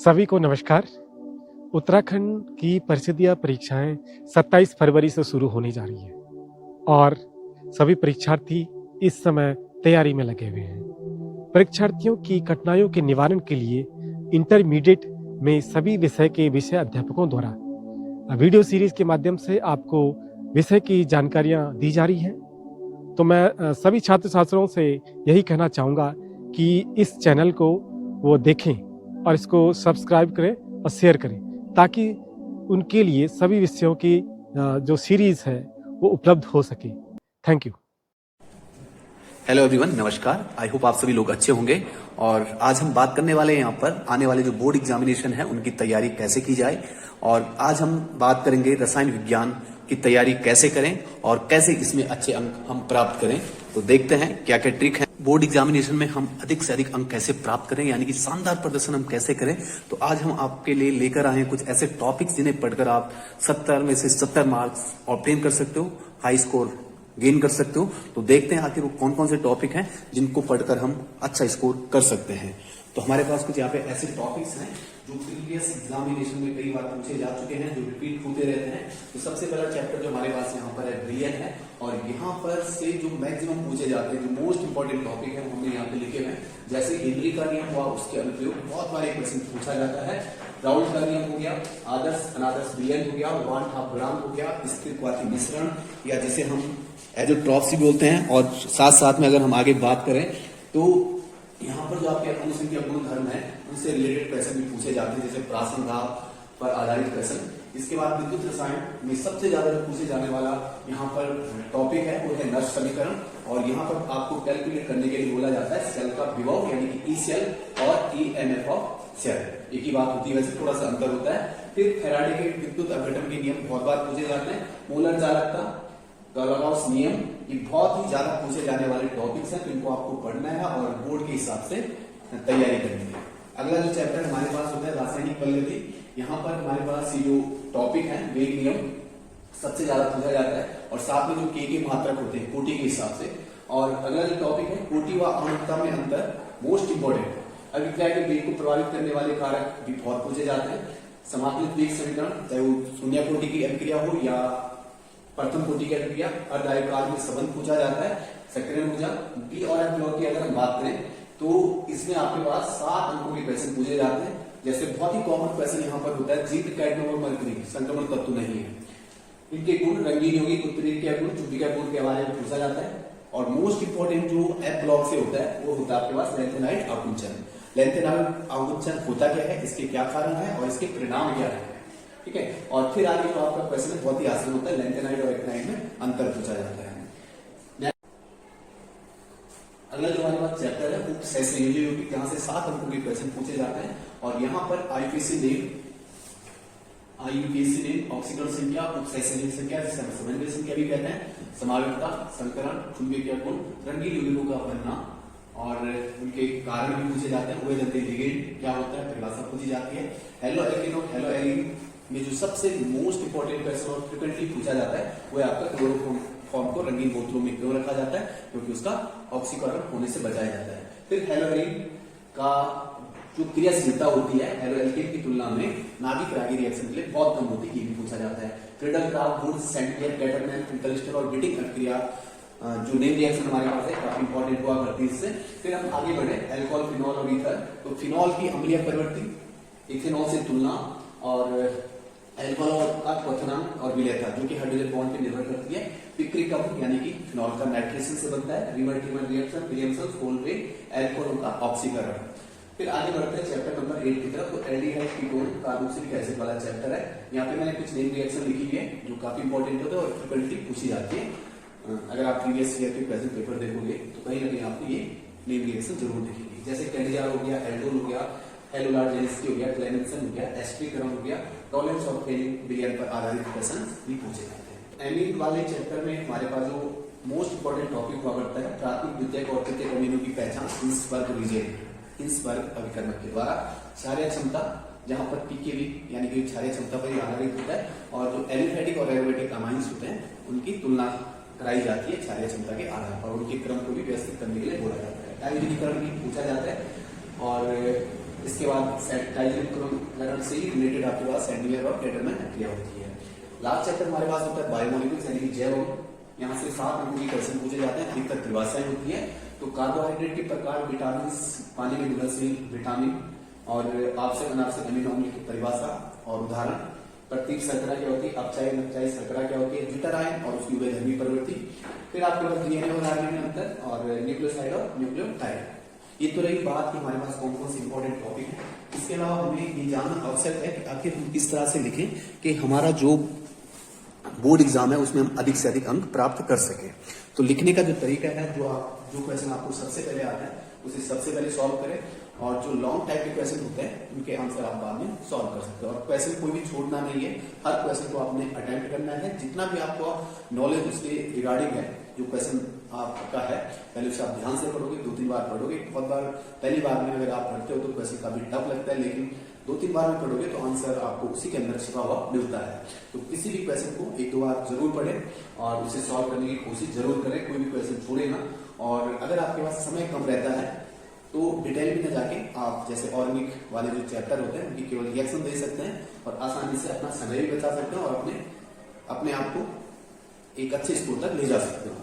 सभी को नमस्कार। उत्तराखंड की परिषदीय परीक्षाएं 27 फरवरी से शुरू होने जा रही है और सभी परीक्षार्थी इस समय तैयारी में लगे हुए हैं। परीक्षार्थियों की कठिनाइयों के निवारण के लिए इंटरमीडिएट में सभी विषय के विषय अध्यापकों द्वारा वीडियो सीरीज के माध्यम से आपको विषय की जानकारियां दी जा रही हैं। तो मैं सभी छात्र छात्राओं से यही कहना चाहूँगा कि इस चैनल को वो देखें और इसको सब्सक्राइब करें और शेयर करें ताकि उनके लिए सभी विषयों की जो सीरीज है वो उपलब्ध हो सके। Thank you. हेलो एवरीवन, नमस्कार। आई होप आप सभी लोग अच्छे होंगे। और आज हम बात करने वाले हैं यहाँ पर आने वाले जो बोर्ड एग्जामिनेशन है उनकी तैयारी कैसे की जाए। और आज हम बात करेंगे रसायन विज्ञान की तैयारी कैसे करें और कैसे इसमें अच्छे अंक हम प्राप्त करें। तो देखते हैं क्या क्या ट्रिक है बोर्ड एग्जामिनेशन में हम अधिक से अधिक अंक कैसे प्राप्त करें, यानी कि शानदार प्रदर्शन हम कैसे करें। तो आज हम आपके लिए लेकर आए हैं कुछ ऐसे टॉपिक्स जिन्हें पढ़कर आप 70 में से 70 मार्क्स ऑब्टेन कर सकते हो, हाई स्कोर गेन कर सकते हो। तो देखते हैं आखिर वो कौन कौन से टॉपिक हैं जिनको पढ़कर हम अच्छा स्कोर कर सकते हैं। तो हमारे पास कुछ यहाँ पे ऐसे टॉपिक्स हैं जो प्रीवियस एग्जामिनेशन में कई बार पूछे जा चुके हैं, जो रिपीट होते रहते हैं। तो सबसे पहला चैप्टर जो हमारे पास यहाँ पर है BN है, और यहाँ पर से जो मैक्सिमम पूछे जाते हैं, जो मोस्ट इंपॉर्टेंट टॉपिक है हमने यहाँ पे लिखे हुए हैं। जैसे हेनरी का नियम हुआ, उसके अनुप्रयोग बहुत बार एक क्वेश्चन पूछा जाता है। राउंड का नियम हो गया, आदर्श अनादर्श विलयन हो गया, वन हाफ गुणांक हो गया, स्थिरवादी मिश्रण, या जिसे हम एजोट्रॉपी बोलते हैं। और साथ साथ में अगर हम आगे बात करें तो यहाँ पर जो आपके अनुसंख्या गुणधर्म है उनसे रिलेटेड क्वेश्चन भी पूछे जाते हैं, जैसे प्रासन भाव पर आधारित क्वेश्चन। इसके बाद विद्युत रसायन में सबसे ज्यादा पूछे जाने वाला यहाँ पर टॉपिक है वो है नर्स समीकरण। और यहाँ पर आपको कैलकुलेट करने के लिए बोला जाता है सेल का विभव, यानी कि ई सेल और EMF ऑफ सेल। एक ही बात होती है, वैसे थोड़ा सा अंतर होता है। फिर फैराडे के विद्युत अपघटन के नियम बहुत बार पूछे जाते हैं। मोलर चालकता, गॉस नियम, ये बहुत ही ज्यादा पूछे जाने वाले टॉपिक्स हैं, तो इनको आपको पढ़ना है और बोर्ड के हिसाब से तैयारी करनी है। अगला जो चैप्टर हमारे पास होता है रासायनिक पद्धति। यहाँ पर हमारे पास ये जो टॉपिक है वेग नियम सबसे ज्यादा पूछा जाता है, और साथ में जो के मात्रक होते हैं कोटि के हिसाब से। और अगला जो टॉपिक है कोटि व अणुता में अंतर, मोस्ट इंपोर्टेंट। अभिक्रिया के वेग को प्रभावित करने वाले कारक भी बहुत पूछे जाते हैं। समाकलित वेग समीकरण, चाहे वो शून्य कोटि की अभिक्रिया हो या प्रथम कोटि की अभिक्रिया, अर्धआयतकार में संबंध पूछा जाता है। सक्रियण ऊर्जा डी और एफ ब्लॉक की अगर हम बात करें तो इसमें आपके पास 7 अंकों के क्वेश्चन पूछे जाते हैं। जैसे बहुत ही कॉमन क्वेश्चन यहाँ पर होता है, जिंक, कैडमियम और मरकरी संक्रमण तत्व नहीं है, इनके गुण रंगीन यौगिक उत्प्रेरक के गुण, चुंबकीय गुण के बारे में पूछा जाता है। और मोस्ट इंपोर्टेंट जो एफ ब्लॉक से होता है वो होता है आपके पास लैंथेनाइड आकुंचन। लैंथेनाइड आकुंचन होता क्या है, इसके क्या कारण है और इसके परिणाम क्या है, ठीक है। और फिर आगे तो आपका क्वेश्चन बहुत ही आसान होता है, लैंथेनाइड और एक्टिनाइड में अंतर पूछा जाता है। अगला जो हमारे पास चैप्टर है उपसंयोजन यौगिक, यहाँ से 7 अंकों के क्वेश्चन पूछे जाते हैं। और यहाँ पर आईयूपीएसी नेम, ऑक्सीकरण संख्या, उपसंयोजन संख्या, जिसे हम समन्वय संख्या भी कहते हैं, समावेशता, संकरण, चुंबकीय गुण, रंगीन यौगिकों का बनना और उनके कारण भी पूछे जाते हैं। उभयदंती लिगेंड क्या होता है, परिभाषा पूछी जाती है। हेलो एल्केन और हेलो एलीन में जो सबसे मोस्ट इंपोर्टेंट क्वेश्चन और फ्रिक्वेंटली पूछा जाता है वो है आपका क्लोरोफॉर्म को रंगीन बोतलों में क्यों रखा जाता है, क्योंकि उसका ऑक्सीकरण होने से बचाया जाता है। फिर हेलोएरीन का जो क्रियाशीलता होती है हेलोएल्केन की तुलना में नाभिक रागी रिएक्शन के लिए बहुत कम होती है, ये भी पूछा जाता है। फ्रीडल क्राफ्ट, वुड, सेंटियर, कैटरमैन, इंटरलिस्टर और बिटिंग अभिक्रिया जो नेम रिएक्शन हमारे पास है काफी इंपॉर्टेंट हुआ करती है इससे। फिर हम आगे बढ़े एल्कोहल, फिनॉल और ईथर। तो फिनॉल की अम्लीय प्रवृत्ति, इथेनॉल से तुलना, और एल्कोहल का क्वथनांक और विलयता जो कि हाइड्रोजन बॉन्ड पे निर्भर करती है। पिक्रिक अम्ल यानी कि फिनॉल का नाइट्रेशन से बनता है। रिवर्टिबल रिएक्शन, विलियमसन, कोलब्रेक, एल्कोहल का ऑक्सीकरण। फिर आगे बढ़ते हैं चैप्टर नंबर 8 की तरफ। तो एल्डिहाइड कीटोन कार्बोक्सिलिक एसिड वाला चैप्टर है। यहाँ पे मैंने कुछ नेम रिएक्शन लिखी हुई है जो काफी इंपॉर्टेंट होता है और फ्रिक्वेंटली पूछी जाती है। अगर आप प्रीवियस ईयर के प्रेजेंट पेपर देखोगे तो कहीं ना कहीं आपको ये नेम रिएक्शन जरूर दिखेगी। जैसे कैंडिजार हो गया, एल्डोल हो गया, हेलोलार्जेनेसिटी हो गया, क्लेमेंसन हो गया, एस्ट्रिकरण हो गया, टॉलरेंस ऑफ फेलिंग बिलियन पर आधारित क्वेश्चन भी पूछे जाते हैं। एमीन वाले चैप्टर में हमारे पास जो मोस्ट इंपोर्टेंट टॉपिक हुआ करता है प्राथमिक, द्वितीयक और तृतीयक अमीनों की पहचान हिंसबर्ग रीजन, हिंसबर्ग अभिकर्मक के द्वारा। क्षारीय क्षमता, जहां पर पीकेवी यानी कि क्षारीय क्षमता पर आधारित होता है, और जो एलिफेटिक और एरोमेटिक अमाइंस होते हैं उनकी तुलना कराई जाती है क्षारीय क्षमता के आधार पर, उनके क्रम को भी व्यवस्थित करने के लिए बोला जाता है। आयोजनीकरण भी पूछा जाता है। और इसके बाद डाइजेनियम से ही रिलेटेड आपके पास सैंडवेयर और कैटर में क्रिया होती है। लास्ट चैप्टर हमारे पास होता है बायोमोलिक्यूल्स यानी कि जैव अणु। यहाँ से 7 अंकों के क्वेश्चन पूछे जाते हैं, अधिकतर त्रिभाषाएं होती है। तो कार्बोहाइड्रेट के प्रकार, विटामिन, पानी में घुलनशील विटामिन और आवश्यक अनावश्यक अमीनो अम्ल की परिभाषा और उदाहरण। प्रतीक शर्करा क्या होती है, अपचायी नपचायी शर्करा क्या होती है, ज्यूटर आयन और उसकी उभयधर्मी प्रवृत्ति। फिर आपके पास डीएनए और आरएनए में अंतर और न्यूक्लियोसाइड और न्यूक्लियोटाइड। ये तो रही बात कि हमारे पास कौन कौन से इंपॉर्टेंट टॉपिक है। इसके अलावा हमें ये जानना आवश्यक है कि आखिर हम किस तरह से लिखें कि हमारा जो बोर्ड एग्जाम है उसमें हम अधिक से अधिक अंक प्राप्त कर सके। तो लिखने का जो तरीका है, जो क्वेश्चन आपको सबसे पहले आता है उसे सबसे पहले सॉल्व करें, और जो लॉन्ग टाइप के क्वेश्चन होते हैं उनके आंसर आप बाद में सॉल्व कर सकते हो। और क्वेश्चन कोई भी छोड़ना नहीं है, हर क्वेश्चन को आपने अटेम्प्ट करना है। जितना भी आपको नॉलेज उसके रिगार्डिंग है, जो क्वेश्चन आपका है, पहले उसे आप ध्यान से पढ़ोगे, 2-3 बार पढ़ोगे। बहुत बार पहली बार में अगर आप पढ़ते हो तो क्वेश्चन काफी टफ लगता है, लेकिन 2-3 बार में पढ़ोगे तो आंसर आपको उसी के अंदर छिपा हुआ मिलता है। तो किसी भी क्वेश्चन को 1-2 बार जरूर पढ़ें और उसे सॉल्व करने की कोशिश जरूर करें, कोई भी क्वेश्चन छोड़े ना। और अगर आपके पास समय कम रहता है तो डिटेल में न जाके आप जैसे ऑर्गेनिक वाले जो चैप्टर होते हैं उनकी केवल रिएक्शन दे सकते हैं और आसानी से अपना समय भी बचा सकते हैं और अपने आप को एक अच्छे स्कोर तक ले जा सकते हो।